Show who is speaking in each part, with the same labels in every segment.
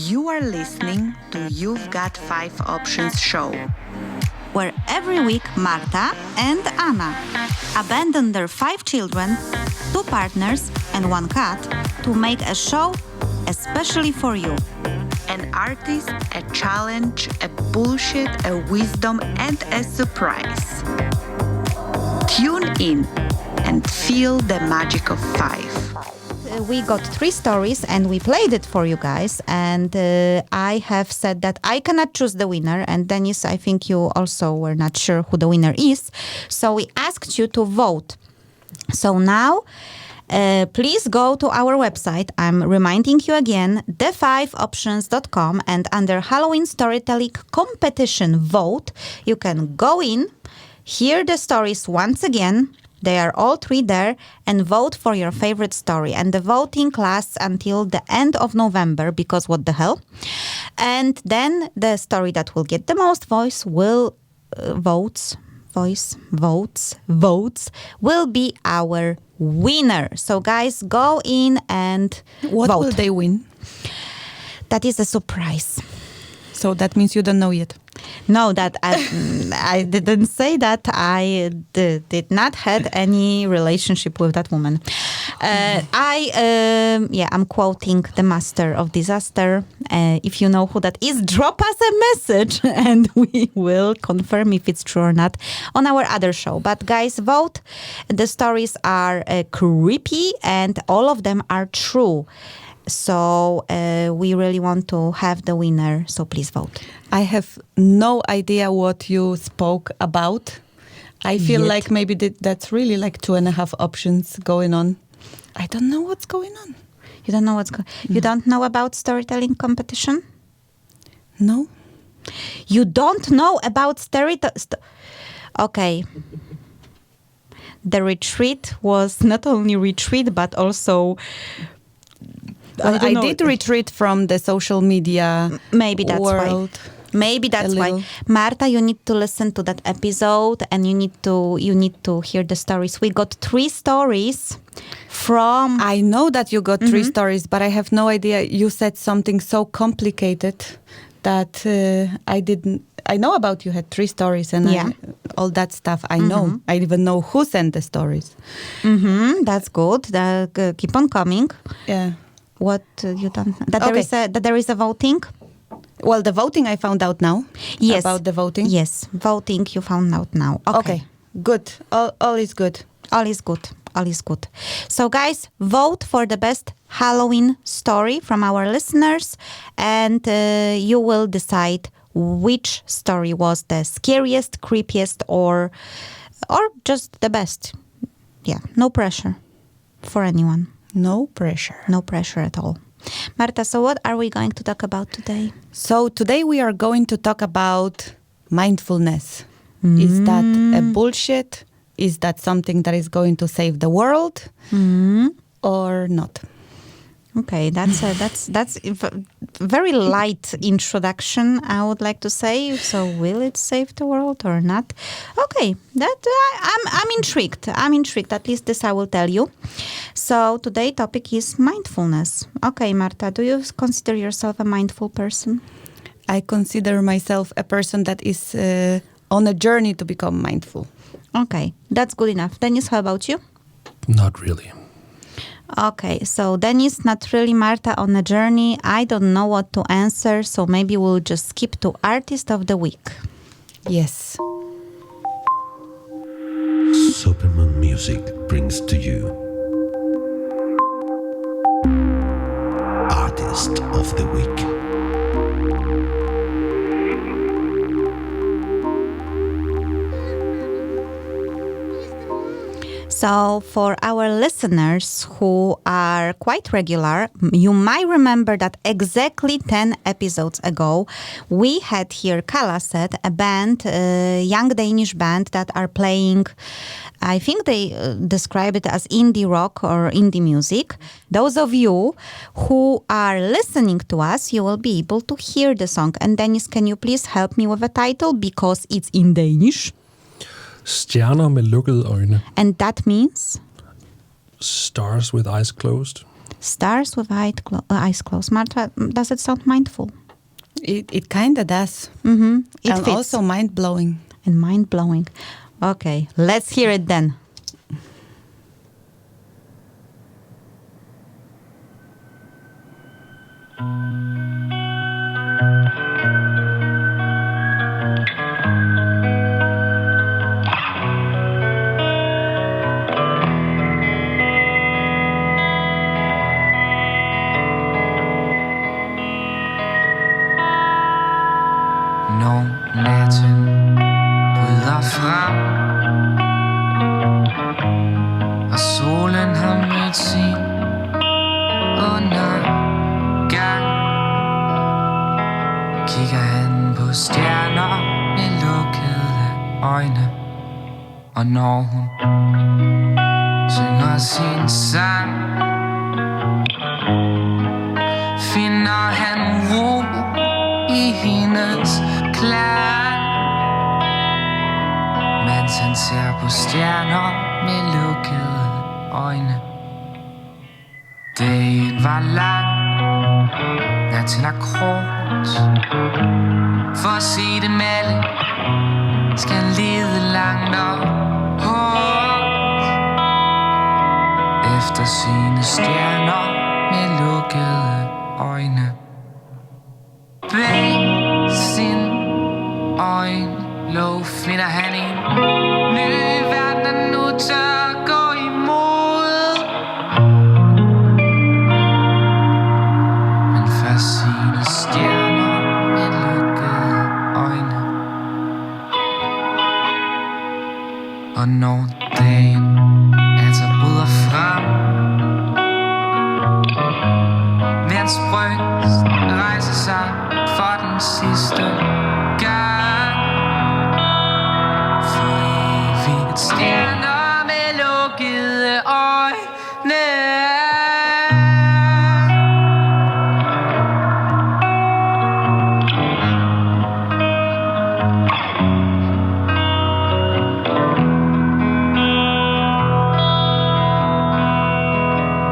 Speaker 1: You are listening to You've Got 5 Options show,
Speaker 2: where every week Marta and Anna abandon their 5 children, 2 partners, and 1 cat to make a show especially for you.
Speaker 1: An artist, a challenge, a bullshit, a wisdom, and a surprise. Tune in and feel the magic of 5.
Speaker 2: We got 3 stories and we played it for you guys, and I have said that I cannot choose the winner, and Dennis, I think you also were not sure who the winner is, so we asked you to vote. So now please go to our website. I'm reminding you again, the5options.com, and under Halloween Storytelling Competition Vote, you can go in, hear the stories once again. They are all 3 there, and vote for your favorite story. And the voting lasts until the end of November, because what the hell? And then the story that will get the most votes will votes will be our winner. So guys, go in and
Speaker 3: what
Speaker 2: vote.
Speaker 3: Will they win?
Speaker 2: That is a surprise.
Speaker 3: So that means you don't know yet.
Speaker 2: No, that I didn't say that. I did not had any relationship with that woman. I'm quoting the master of disaster. If you know who that is, drop us a message and we will confirm if it's true or not on our other show. But guys, vote. The stories are creepy and all of them are true. So we really want to have the winner, so please vote.
Speaker 3: I have no idea what you spoke about. I feel like maybe that's really like 2.5 options going on. I don't know what's going on.
Speaker 2: You don't know what's going on? You don't know about storytelling competition?
Speaker 3: No.
Speaker 2: You don't know about Okay. The retreat was not only retreat, but also...
Speaker 3: I did retreat from the social media
Speaker 2: Maybe that's
Speaker 3: world.
Speaker 2: Why. Maybe that's why. Marta, you need to listen to that episode and you need to hear the stories. We got 3 stories from...
Speaker 3: I know that you got 3 stories, but I have no idea. You said something so complicated that I know about you had 3 stories and all that stuff. I know. I even know who sent the stories.
Speaker 2: That's good. Keep on coming.
Speaker 3: Yeah.
Speaker 2: What you don't that there is a voting?
Speaker 3: Well, the voting I found out now.
Speaker 2: Yes.
Speaker 3: About the voting?
Speaker 2: Yes. Voting you found out now. Okay.
Speaker 3: Good. All is good.
Speaker 2: All is good. All is good. So guys, vote for the best Halloween story from our listeners, and you will decide which story was the scariest, creepiest, or just the best. Yeah, no pressure for anyone.
Speaker 3: No pressure.
Speaker 2: No pressure at all. Marta, so what are we going to talk about today?
Speaker 3: So today we are going to talk about mindfulness. Is that a bullshit? Is that something that is going to save the world or not?
Speaker 2: Okay, that's a very light introduction, I would like to say. So, will it save the world or not? Okay, I'm intrigued. I'm intrigued. At least this I will tell you. So, today's topic is mindfulness. Okay, Marta, do you consider yourself a mindful person?
Speaker 3: I consider myself a person that is on a journey to become mindful.
Speaker 2: Okay, that's good enough. Dennis, how about you?
Speaker 4: Not really.
Speaker 2: Okay, so Dennis, not really. Marta, on a journey. I don't know what to answer, so maybe we'll just skip to Artist of the Week.
Speaker 3: Yes.
Speaker 5: Supermoon Music brings to you Artist of the Week.
Speaker 2: So for our listeners who are quite regular, you might remember that exactly 10 episodes ago, we had here Kalaset, a band, a young Danish band that are playing, I think they describe it as indie rock or indie music. Those of you who are listening to us, you will be able to hear the song. And Dennis, can you please help me with a title because it's in Danish?
Speaker 4: Stjerner med lukkede øjne.
Speaker 2: And that means?
Speaker 4: Stars with eyes closed.
Speaker 2: Stars with eyes closed. Marta, does it sound mindful?
Speaker 3: It kind of does.
Speaker 2: Mm-hmm. It
Speaker 3: And
Speaker 2: fits.
Speaker 3: also mind-blowing.
Speaker 2: And mind-blowing. Okay, let's hear it then.
Speaker 6: Når natten bryder frem og solen har mødt sin undergang, kigger han på stjerner med lukkede øjne. Og når hun synger sin sang, finder han ro i hendes klang, mens han ser på stjerner med lukkede øjne. Dagen var lang, natten er kort. For at se dem alle skal lede langt og hårdt efter sine stjerner med lukkede øjne. Bag sin øjenlåg finder han en ny verden, der nu tør gå imod. Men først sine stjerner med lukkede øjne. Og når dagen altså bryder frem, vil hans bryst rejse sig for den sidste gang. For evigt stjerner med lukkede øjne.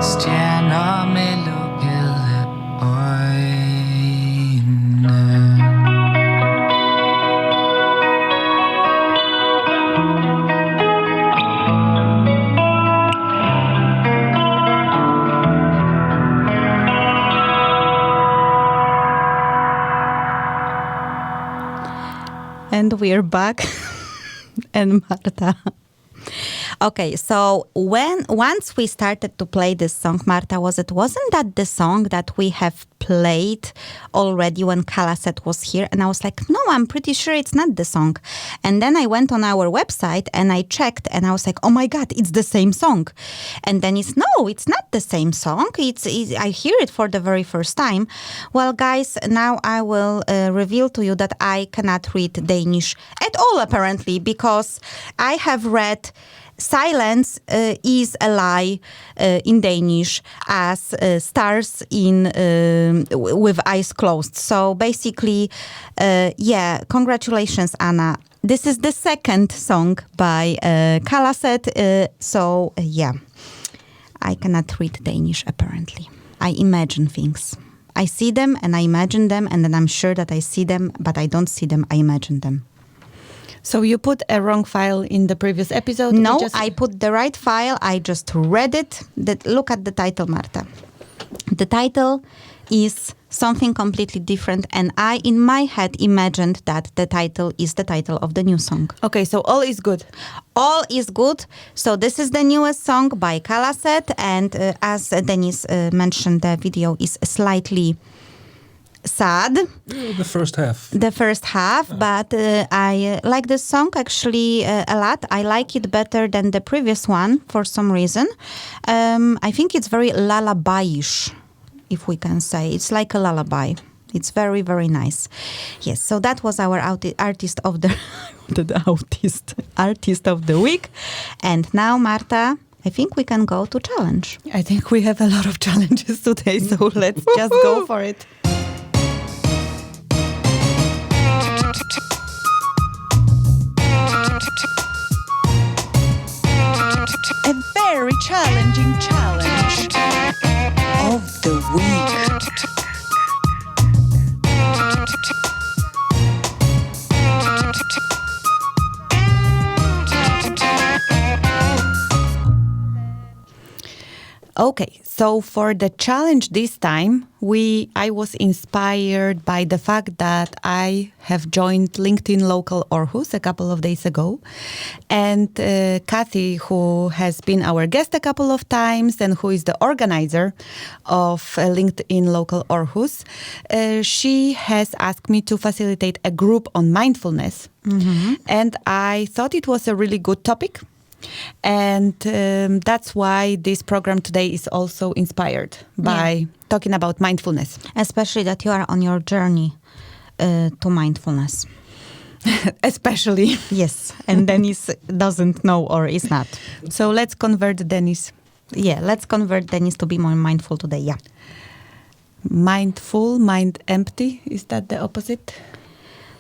Speaker 6: Stjerner med lukkede øjne.
Speaker 2: And we're back. And Marta. Okay, so once we started to play this song, Marta, wasn't that the song that we have played already when Kalaset was here? And I was like, no, I'm pretty sure it's not the song. And then I went on our website and I checked and I was like, oh my God, it's the same song. And then it's not the same song. I hear it for the very first time. Well, guys, now I will reveal to you that I cannot read Danish at all, apparently, because I have read silence is a lie in Danish as stars with eyes closed. So basically, congratulations, Anna. This is the second song by Kalaset. I cannot read Danish, apparently. I imagine things. I see them and I imagine them, and then I'm sure that I see them, but I don't see them, I imagine them.
Speaker 3: So you put a wrong file in the previous episode?
Speaker 2: No, I put the right file. I just read it. Look at the title, Marta. The title is something completely different, and I, in my head, imagined that the title is the title of the new song.
Speaker 3: Okay, so all is good.
Speaker 2: All is good. So this is the newest song by Kalaset, and as Denis mentioned, the video is slightly sad.
Speaker 4: The first half.
Speaker 2: But I like this song actually a lot. I like it better than the previous one for some reason. I think it's very lullaby-ish, if we can say. It's like a lullaby. It's very, very nice. Yes, so that was our artist of the artist of the week. And now, Marta, I think we can go to challenge.
Speaker 3: I think we have a lot of challenges today, so let's just go for it.
Speaker 1: A very challenging challenge. the Week.
Speaker 3: Okay, so for the challenge this time, I was inspired by the fact that I have joined LinkedIn Local Aarhus a couple of days ago. And Kathy, who has been our guest a couple of times and who is the organizer of LinkedIn Local Aarhus, she has asked me to facilitate a group on mindfulness. Mm-hmm. And I thought it was a really good topic. And that's why this program today is also inspired by talking about mindfulness.
Speaker 2: Especially that you are on your journey to mindfulness.
Speaker 3: Especially.
Speaker 2: Yes, and Dennis doesn't know or is not.
Speaker 3: So let's convert Dennis.
Speaker 2: Yeah, let's convert Dennis to be more mindful today, yeah.
Speaker 3: Mindful, mind empty, is that the opposite?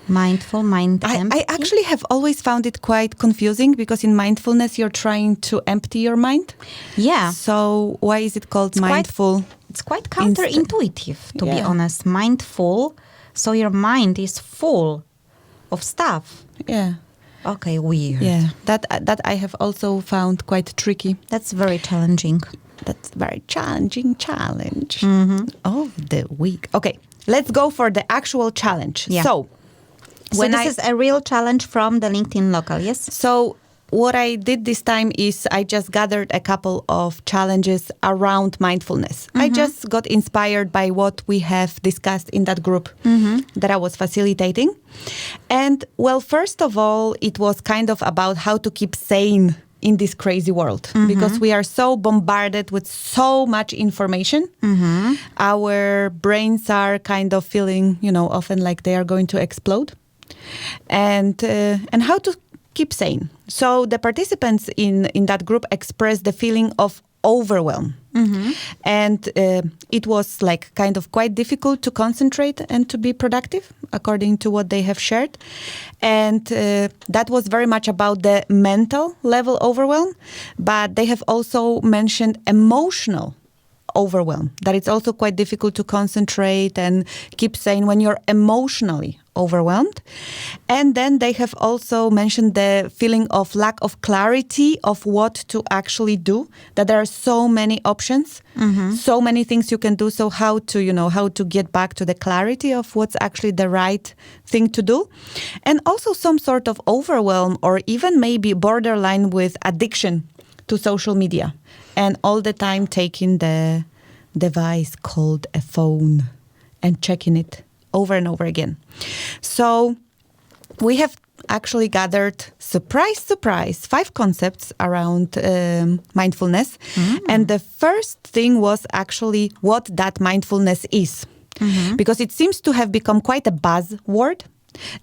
Speaker 2: Mindful, mind empty.
Speaker 3: I actually have always found it quite confusing because in mindfulness you're trying to empty your mind.
Speaker 2: Yeah.
Speaker 3: So why is it called mindful?
Speaker 2: It's quite counterintuitive, to be honest. Mindful, so your mind is full of stuff.
Speaker 3: Yeah.
Speaker 2: Okay, weird.
Speaker 3: Yeah, that I have also found quite tricky.
Speaker 2: That's very challenging.
Speaker 3: That's very challenging challenge of the week. Okay, let's go for the actual challenge.
Speaker 2: Yeah.
Speaker 3: So
Speaker 2: this is a real challenge from the LinkedIn Local, yes?
Speaker 3: So what I did this time is I just gathered a couple of challenges around mindfulness. I just got inspired by what we have discussed in that group that I was facilitating. And well, first of all, it was kind of about how to keep sane in this crazy world because we are so bombarded with so much information. Our brains are kind of feeling, often like they are going to explode. And how to keep sane. So the participants in that group expressed the feeling of overwhelm. And it was like kind of quite difficult to concentrate and to be productive, according to what they have shared. And that was very much about the mental level overwhelm. But they have also mentioned emotional overwhelm, that it's also quite difficult to concentrate and keep sane when you're emotionally overwhelmed. And then they have also mentioned the feeling of lack of clarity of what to actually do, that there are so many options, so many things you can do. So how to get back to the clarity of what's actually the right thing to do. And also some sort of overwhelm or even maybe borderline with addiction to social media and all the time taking the device called a phone and checking it over and over again. So we have actually gathered, surprise, 5 concepts around mindfulness. And the first thing was actually what that mindfulness is. Because it seems to have become quite a buzzword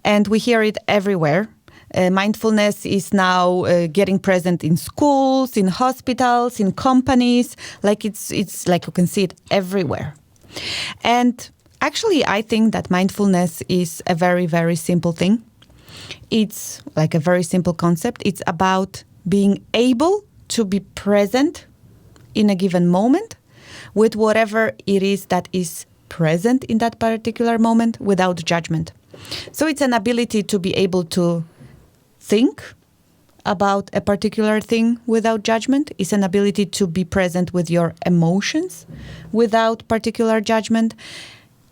Speaker 3: and we hear it everywhere. Mindfulness is now getting present in schools, in hospitals, in companies. Like it's like you can see it everywhere. And actually, I think that mindfulness is a very, very simple thing. It's like a very simple concept. It's about being able to be present in a given moment with whatever it is that is present in that particular moment without judgment. So it's an ability to be able to think about a particular thing without judgment. It's an ability to be present with your emotions without particular judgment.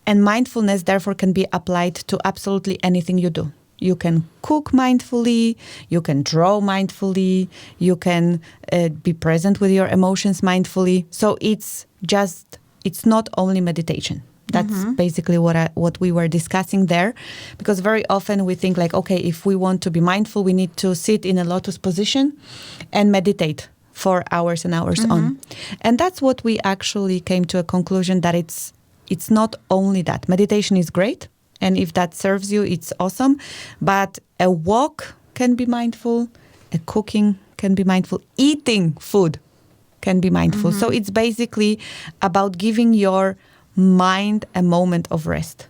Speaker 3: And mindfulness, therefore, can be applied to absolutely anything you do. You can cook mindfully, you can draw mindfully, you can be present with your emotions mindfully. So it's not only meditation. That's basically what we were discussing there. Because very often we think like, okay, if we want to be mindful, we need to sit in a lotus position and meditate for hours and hours on. And that's what we actually came to a conclusion that it's not only that. Meditation is great. And if that serves you, it's awesome. But a walk can be mindful. A cooking can be mindful. Eating food can be mindful. So it's basically about giving your mind a moment of rest.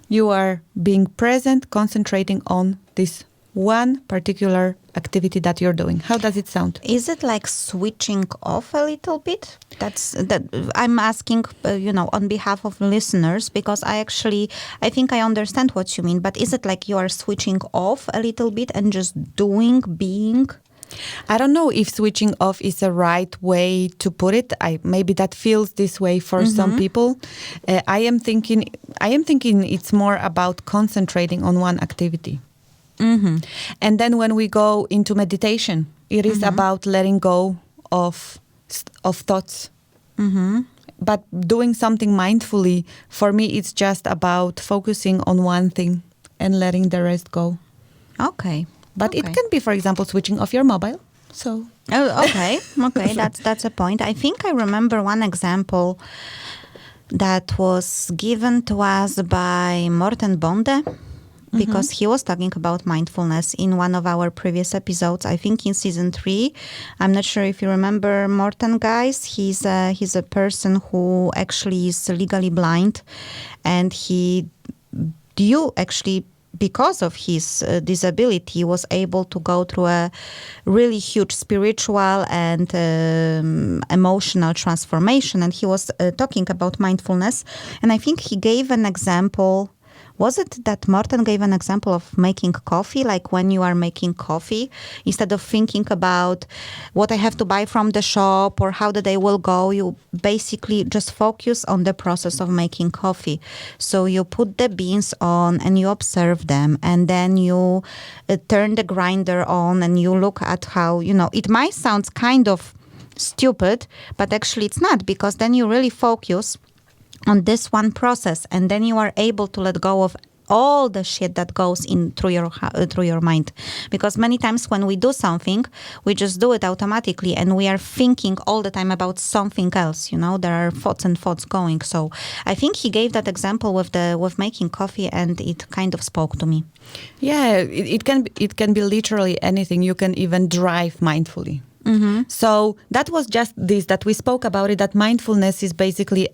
Speaker 3: You are being present, concentrating on this one particular activity that you're doing. How does it sound?
Speaker 2: Is it like switching off a little bit? That I'm asking, on behalf of listeners, because I think I understand what you mean. But is it like you are switching off a little bit and just being?
Speaker 3: I don't know if switching off is a right way to put it. Maybe that feels this way for some people. I am thinking it's more about concentrating on one activity. And then when we go into meditation, it is about letting go of thoughts. But doing something mindfully, for me, it's just about focusing on one thing and letting the rest go.
Speaker 2: Okay.
Speaker 3: But it can be, for example, switching off your mobile. So.
Speaker 2: Oh, okay. Okay, that's a point. I think I remember one example that was given to us by Morten Bonde, because he was talking about mindfulness in one of our previous episodes, I think in season 3. I'm not sure if you remember Morten, guys. He's a person who actually is legally blind, and because of his disability, was able to go through a really huge spiritual and emotional transformation. And he was talking about mindfulness. And I think he gave an example. Was it that Morten gave an example of making coffee? Like when you are making coffee, instead of thinking about what I have to buy from the shop or how the day will go, you basically just focus on the process of making coffee. So you put the beans on and you observe them, and then you turn the grinder on and you look at how, it might sound kind of stupid, but actually it's not, because then you really focus on this one process, and then you are able to let go of all the shit that goes in through your mind. Because many times when we do something, we just do it automatically, and we are thinking all the time about something else. There are thoughts and thoughts going. So I think he gave that example with making coffee, and it kind of spoke to me.
Speaker 3: Yeah, it can be literally anything. You can even drive mindfully. So that was just this that we spoke about it. That mindfulness is basically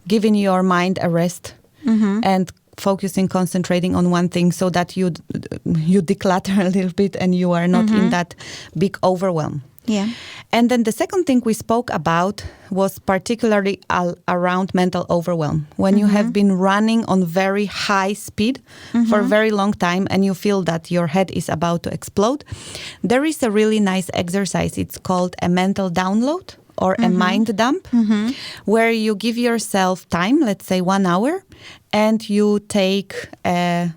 Speaker 3: giving your mind a rest and focusing, concentrating on one thing, so that you declutter a little bit and you are not in that big overwhelm.
Speaker 2: Yeah.
Speaker 3: And then the second thing we spoke about was particularly around mental overwhelm. When you have been running on very high speed for a very long time and you feel that your head is about to explode, there is a really nice exercise. It's called a mental download, or a mind dump, where you give yourself time, let's say 1 hour, and you take a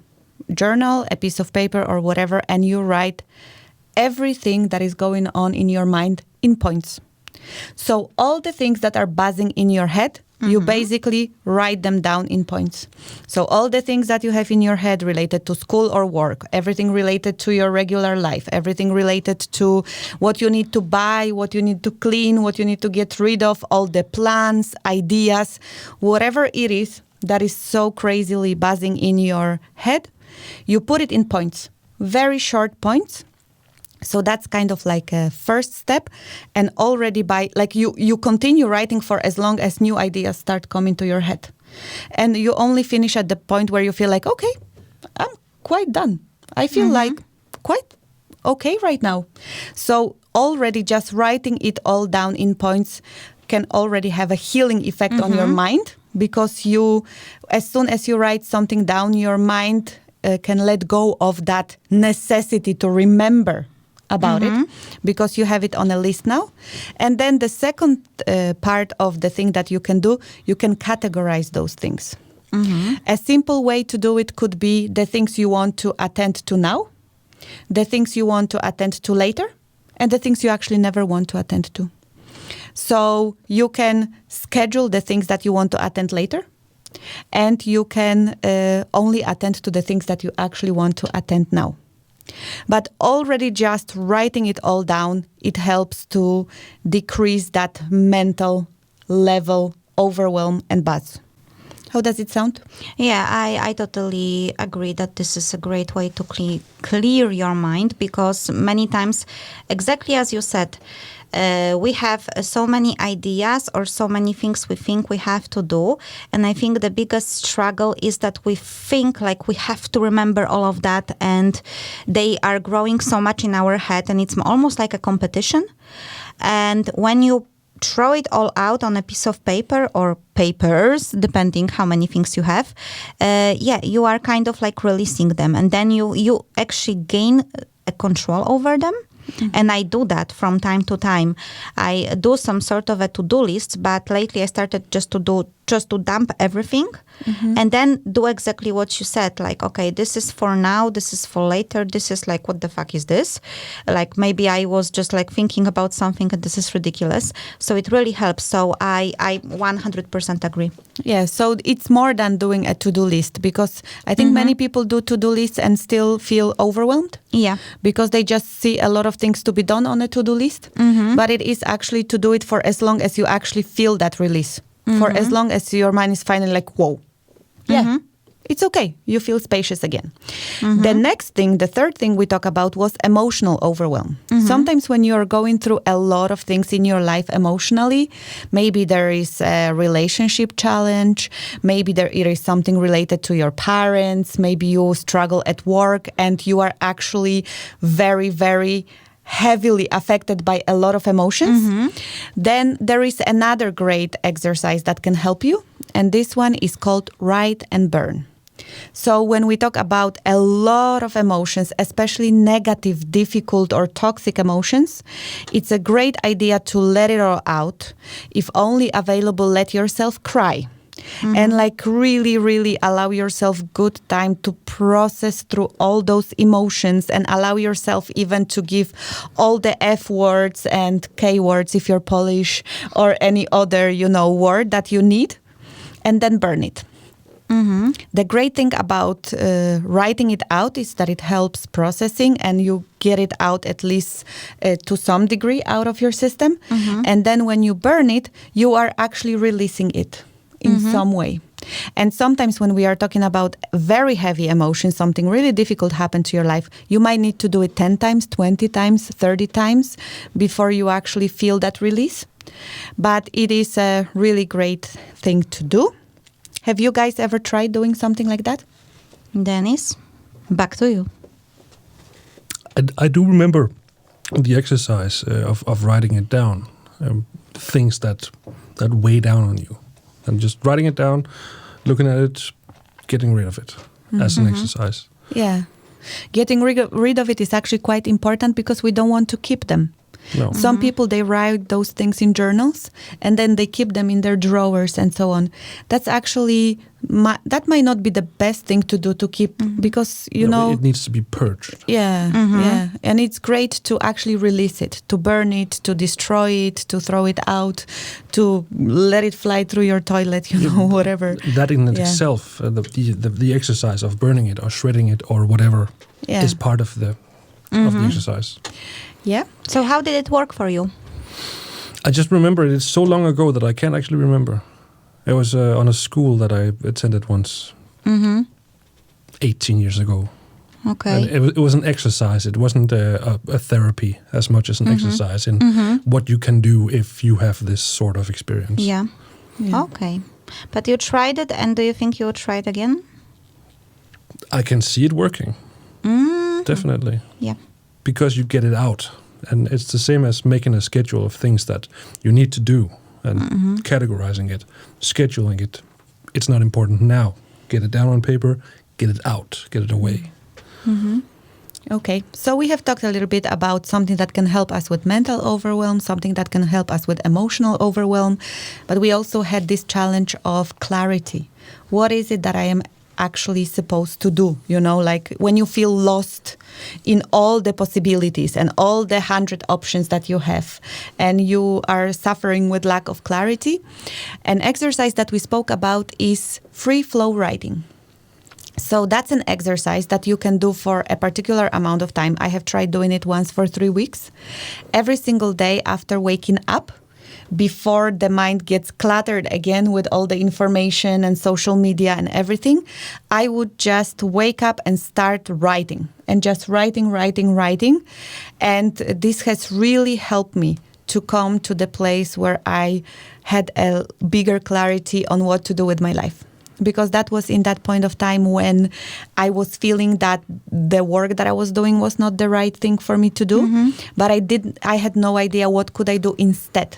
Speaker 3: journal, a piece of paper or whatever, and you write everything that is going on in your mind in points. So all the things that are buzzing in your head, you basically write them down in points. So all the things that you have in your head related to school or work, everything related to your regular life, everything related to what you need to buy, what you need to clean, what you need to get rid of, all the plans, ideas, whatever it is that is so crazily buzzing in your head, you put it in points, very short points. So that's kind of like a first step. And already you continue writing for as long as new ideas start coming to your head. And you only finish at the point where you feel like, okay, I'm quite done. I feel like quite okay right now. So already just writing it all down in points can already have a healing effect on your mind, because as soon as you write something down, your mind can let go of that necessity to remember about it, because you have it on a list now. And then the second part of the thing that you can do, you can categorize those things. A simple way to do it could be the things you want to attend to now, the things you want to attend to later, and the things you actually never want to attend to. So you can schedule the things that you want to attend later, and you can only attend to the things that you actually want to attend now. But already just writing it all down, it helps to decrease that mental level overwhelm and buzz. How does it sound?
Speaker 2: Yeah, I totally agree that this is a great way to clear your mind, because many times, exactly as you said, we have so many ideas or so many things we think we have to do. And I think the biggest struggle is that we think like we have to remember all of that, and they are growing so much in our head, and it's almost like a competition. And when you throw it all out on a piece of paper or papers, depending how many things you have, you are kind of like releasing them, and then you actually gain a control over them. And I do that from time to time. I do some sort of a to-do list, but lately I started just to dump everything and then do exactly what you said. Like, okay, this is for now, this is for later, this is like, what the fuck is this? Like, maybe I was just like thinking about something and this is ridiculous. So it really helps. So I 100% agree.
Speaker 3: Yeah, so it's more than doing a to-do list, because I think many people do to-do lists and still feel overwhelmed.
Speaker 2: Yeah.
Speaker 3: Because they just see a lot of things to be done on a to-do list. But it is actually to do it for as long as you actually feel that release. For as long as your mind is finally like, whoa, yeah, it's okay. You feel spacious again. The next thing, the third thing we talk about was emotional overwhelm. Sometimes when you're going through a lot of things in your life emotionally, maybe there is a relationship challenge, maybe it is something related to your parents, maybe you struggle at work and you are actually very, very heavily affected by a lot of emotions, then there is another great exercise that can help you. And this one is called write and burn. So when we talk about a lot of emotions, especially negative, difficult or toxic emotions, it's a great idea to let it all out. If only available, let yourself cry. And like really, really allow yourself good time to process through all those emotions, and allow yourself even to give all the F words and K words if you're Polish, or any other, word that you need, and then burn it. The great thing about writing it out is that it helps processing, and you get it out at least to some degree out of your system. And then when you burn it, you are actually releasing it in some way. And sometimes when we are talking about very heavy emotions, something really difficult happened to your life, you might need to do it 10 times, 20 times, 30 times before you actually feel that release. But it is a really great thing to do. Have you guys ever tried doing something like that?
Speaker 2: Dennis, back to you.
Speaker 4: I do remember the exercise of writing it down, things that weigh down on you. And just writing it down, looking at it, getting rid of it as an exercise.
Speaker 3: Yeah. Getting rid of it is actually quite important, because we don't want to keep them.
Speaker 4: No.
Speaker 3: Some people, they write those things in journals and then they keep them in their drawers and so on. That's actually, that might not be the best thing to do, to keep, because,
Speaker 4: it needs to be purged.
Speaker 3: Yeah, yeah. And it's great to actually release it, to burn it, to destroy it, to throw it out, to let it fly through your toilet, whatever.
Speaker 4: That in itself, the exercise of burning it or shredding it or whatever is part of the exercise.
Speaker 3: Yeah.
Speaker 2: So how did it work for you?
Speaker 4: I just remember it's so long ago that I can't actually remember. It was on a school that I attended once, 18 years ago.
Speaker 2: Okay.
Speaker 4: And it was an exercise. It wasn't a therapy as much as an exercise in what you can do if you have this sort of experience.
Speaker 2: Yeah. Okay. But you tried it, and do you think you would try it again?
Speaker 4: I can see it working. Definitely.
Speaker 2: Yeah.
Speaker 4: Because you get it out. And it's the same as making a schedule of things that you need to do and categorizing it, scheduling it. It's not important now. Get it down on paper, get it out, get it away.
Speaker 3: Okay, so we have talked a little bit about something that can help us with mental overwhelm, something that can help us with emotional overwhelm, but we also had this challenge of clarity. What is it that I am actually supposed to do? Like when you feel lost in all the possibilities and all the 100 options that you have, and you are suffering with lack of clarity. An exercise that we spoke about is free flow writing. So that's an exercise that you can do for a particular amount of time. I have tried doing it once for 3 weeks. Every single day after waking up, before the mind gets cluttered again with all the information and social media and everything, I would just wake up and start writing, and just writing. And this has really helped me to come to the place where I had a bigger clarity on what to do with my life. Because that was in that point of time when I was feeling that the work that I was doing was not the right thing for me to do. But I had no idea what could I do instead.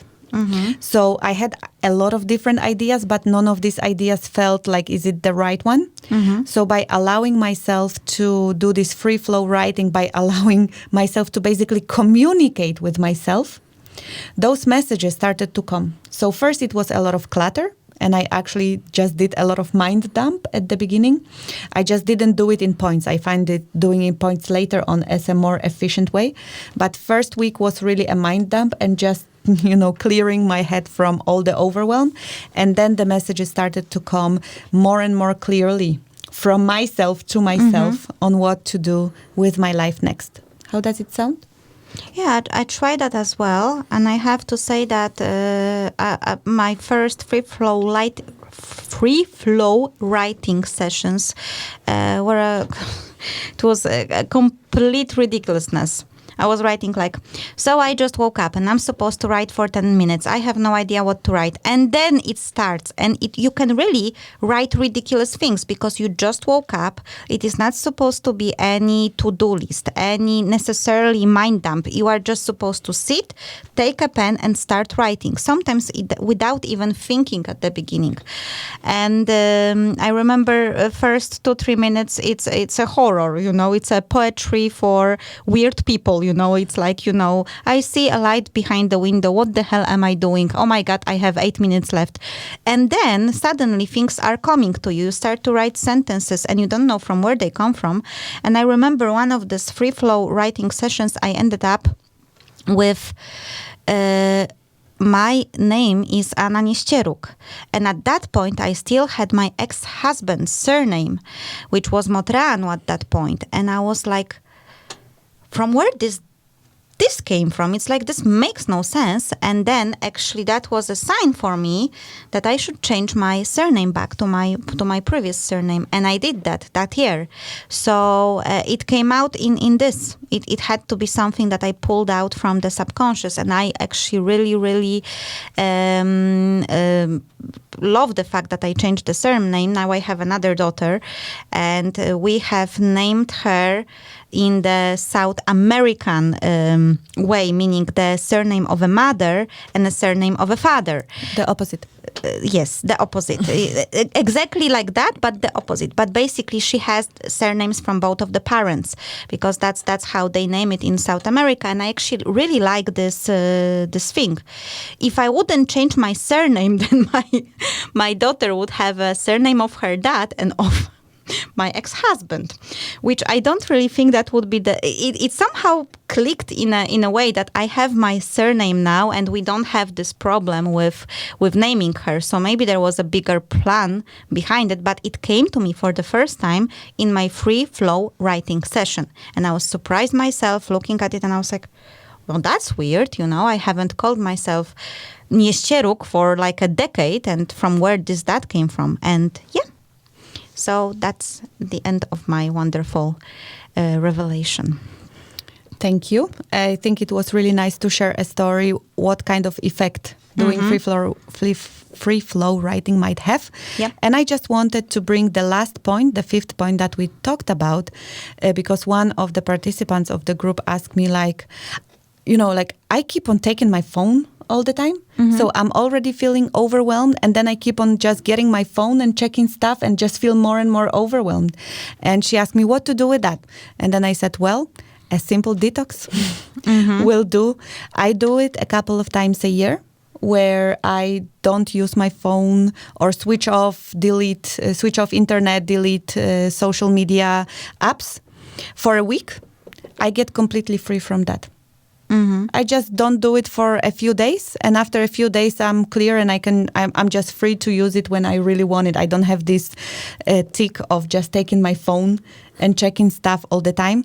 Speaker 3: So I had a lot of different ideas, but none of these ideas felt like, is it the right one? So by allowing myself to do this free flow writing, by allowing myself to basically communicate with myself, those messages started to come. So first it was a lot of clutter. And I actually just did a lot of mind dump at the beginning. I just didn't do it in points. I find it doing in points later on as a more efficient way. But first week was really a mind dump and just, clearing my head from all the overwhelm. And then the messages started to come more and more clearly from myself to myself on what to do with my life next. How does it sound?
Speaker 2: Yeah, I tried that as well, and I have to say that my first free flow writing sessions were it was a complete ridiculousness. I was writing like, so I just woke up and I'm supposed to write for 10 minutes. I have no idea what to write. And then it starts and you can really write ridiculous things because you just woke up. It is not supposed to be any to-do list, any necessarily mind dump. You are just supposed to sit, take a pen and start writing, sometimes without even thinking at the beginning. And I remember first 2-3 minutes, it's a horror, it's a poetry for weird people. It's like, I see a light behind the window. What the hell am I doing? Oh my God, I have 8 minutes left. And then suddenly things are coming to you. You start to write sentences and you don't know from where they come from. And I remember one of these free flow writing sessions, I ended up with... my name is Anna Nieścieruk. And at that point, I still had my ex-husband's surname, which was Motreanu at that point. And I was like, from where this came from? It's like, this makes no sense. And then actually that was a sign for me that I should change my surname back to my previous surname. And I did that year. So it came out in this. It had to be something that I pulled out from the subconscious. And I actually really, really love the fact that I changed the surname. Now I have another daughter and we have named her in the South American way, meaning the surname of a mother and the surname of a father.
Speaker 3: The opposite.
Speaker 2: Yes, the opposite. Exactly like that, but the opposite. But basically she has surnames from both of the parents because that's how they name it in South America. And I actually really like this thing. If I wouldn't change my surname, then my daughter would have a surname of her dad and of my ex-husband, which I don't really think that would be it somehow clicked in a way that I have my surname now and we don't have this problem with naming her. So maybe there was a bigger plan behind it, but it came to me for the first time in my free flow writing session. And I was surprised myself looking at it and I was like, well, that's weird. I haven't called myself Nieścieruk for like a decade, and from where that came from. And yeah. So that's the end of my wonderful revelation.
Speaker 3: Thank you. I think it was really nice to share a story, what kind of effect doing free flow writing might have.
Speaker 2: Yeah.
Speaker 3: And I just wanted to bring the last point, the fifth point that we talked about, because one of the participants of the group asked me I keep on taking my phone all the time. So I'm already feeling overwhelmed and then I keep on just getting my phone and checking stuff and just feel more and more overwhelmed. And she asked me what to do with that. And then I said, well, a simple detox will do. I do it a couple of times a year where I don't use my phone or switch off internet, delete social media apps for a week. I get completely free from that. I just don't do it for a few days, and after a few days I'm clear and I'm just free to use it when I really want it. I don't have this tick of just taking my phone and checking stuff all the time,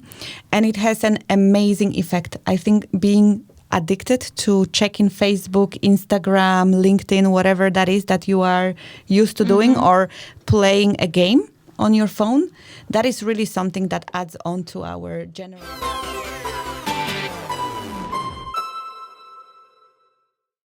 Speaker 3: and it has an amazing effect. I think being addicted to checking Facebook, Instagram, LinkedIn, whatever that is that you are used to doing, or playing a game on your phone, that is really something that adds on to our general...